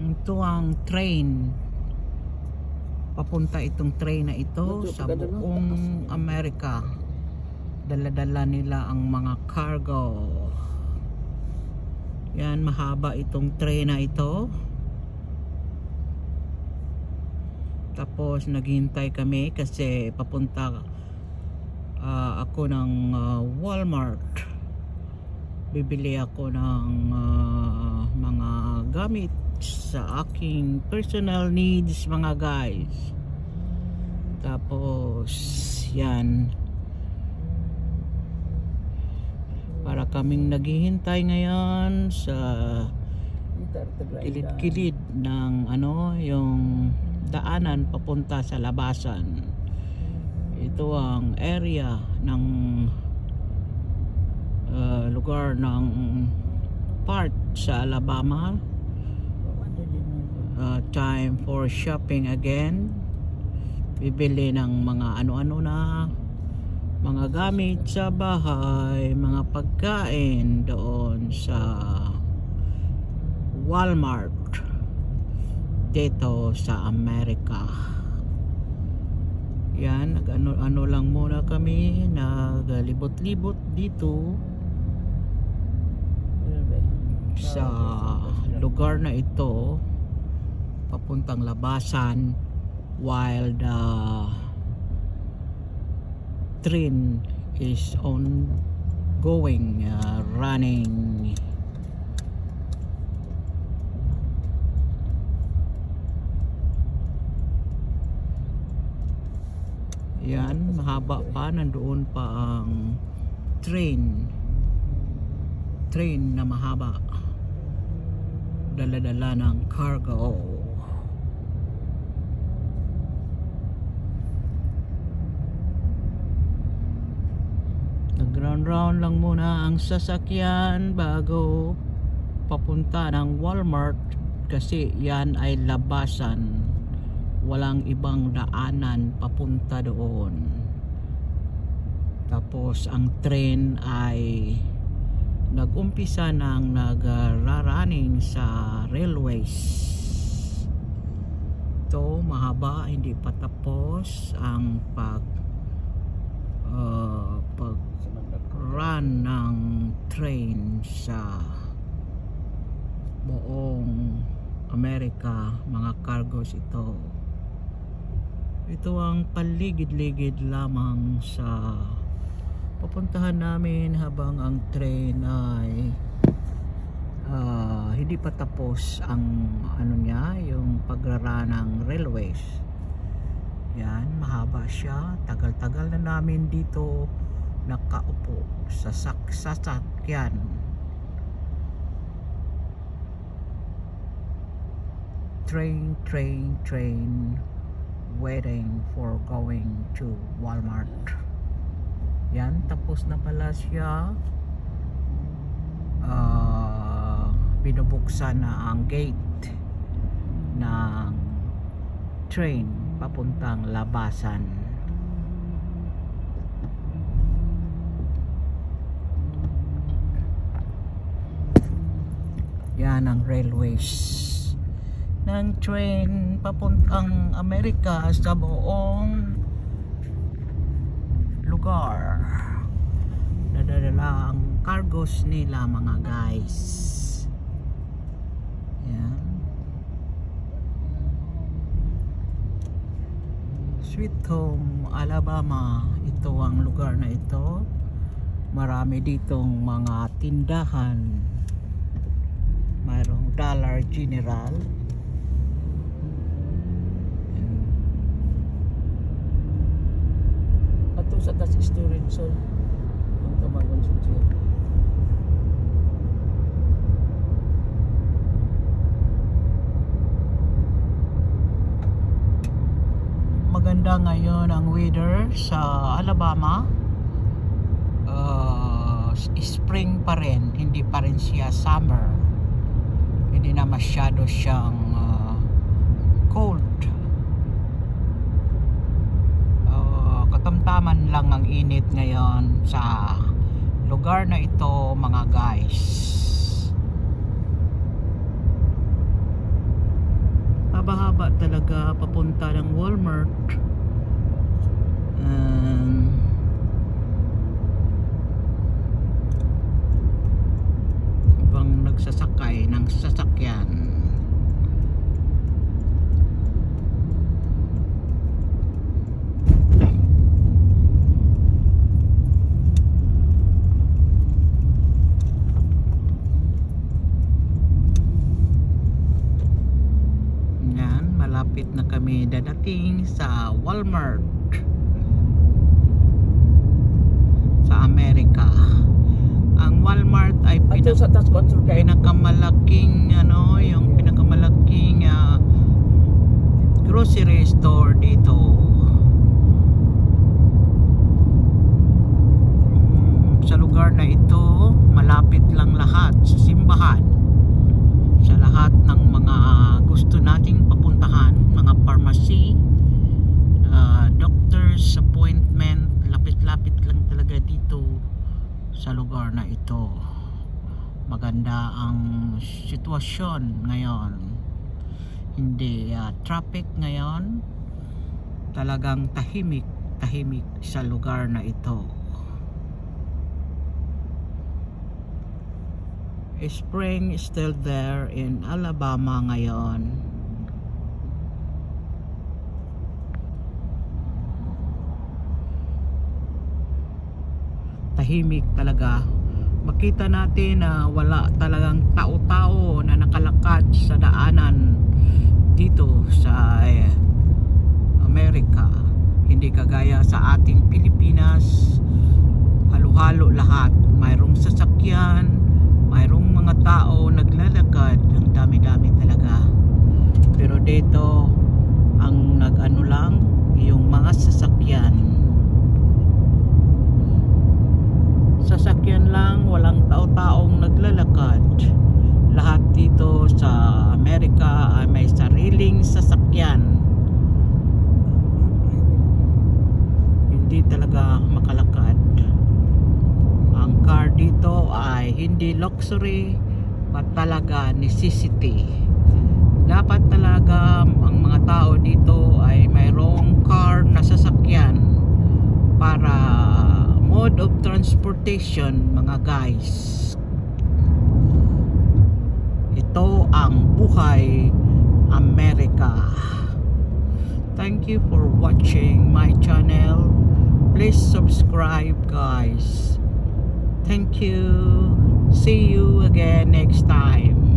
Ito ang train. Papunta itong train na ito sa buong Amerika. Dala-dala nila ang mga cargo. Yan, mahaba itong train na ito. Tapos naghihintay kami kasi papunta ako ng Walmart. Bibili ako ng mga gamit sa aking personal needs, mga guys. Tapos yan, para kaming naghihintay ngayon sa kilid-kilid ng yung daanan papunta sa labasan. Ito ang area ng lugar ng part sa Alabama. Time for shopping again. Bibili ng mga ano-ano na mga gamit sa bahay, mga pagkain doon sa Walmart dito sa Amerika. Yan, nag-ano lang muna kami, naglibot-libot dito sa lugar na ito papuntang labasan while the train is ongoing, running. Yan, mahaba pa, nandoon pa ang train na mahaba, dala-dala ng cargo. Nag-round lang muna ang sasakyan bago papunta ng Walmart kasi yan ay labasan, walang ibang daanan papunta doon. Tapos ang train ay nag-umpisa ng nagraraning sa railways. Ito mahaba, hindi pa tapos ang run ng train sa buong Amerika. Mga cargos ito. Ito ang paligid-ligid lamang sa pupuntahan namin habang ang train ay hindi pa tapos ang yung pagrara ng railways. Yan, mahaba siya. Tagal-tagal na namin dito nakaupo sa sasakyan. Train waiting for going to Walmart. Yan, tapos na pala siya. Binubuksan na ang gate ng train papuntang labasan. Yan ang railways ng train papuntang Amerika sa buong lugar. Nadadala ang cargos nila, mga guys. Yan. Sweet Home, Alabama. Ito ang lugar na ito. Marami ditong mga tindahan. Mayroong Dollar General. Ato sa tax storage so ang tamagon sa tiyan. Maganda ngayon ang weather sa Alabama. Spring pa rin, hindi pa rin siya summer. Hindi na masyado siyang cold. Katamtaman lang ang init ngayon sa lugar na ito, mga guys. mahaba-haba talaga papunta ng Walmart. Ibang nagsasakay ng sasakyan. Malapit na kami dadating sa Walmart sa Amerika. Ang Walmart ay pinakamalaking yung pinakamalaking grocery store dito. Sa lugar na ito, malapit lang lahat sa simbahan. Sa lahat ng mga gusto nating papuntahan, mga pharmacy, doctor's appointment, lapit-lapit lang talaga dito sa lugar na ito. Maganda ang sitwasyon ngayon, hindi traffic ngayon, talagang tahimik sa lugar na ito. Spring is still there in Alabama ngayon. Tahimik talaga. Makita natin na wala talagang tao-tao na nakalakad sa daanan dito sa Amerika. Hindi kagaya sa ating Pilipinas, halo-halo lahat. Mayroong sasakyan, mayroong mga tao naglalakad, ang dami-dami talaga. Pero dito ang nag-ano lang yung mga sasakyan lang, walang tao-taong naglalakad. Lahat dito sa Amerika ay may sariling sasakyan, hindi talaga makalakad. Ang car dito ay hindi luxury, but talaga necessity. Dapat talaga ang mga tao dito ay mayroong car na sasakyan para mode of transportation, mga guys. Ito ang buhay Amerika. Thank you for watching my channel. Please subscribe, guys. Thank you. See you again next time.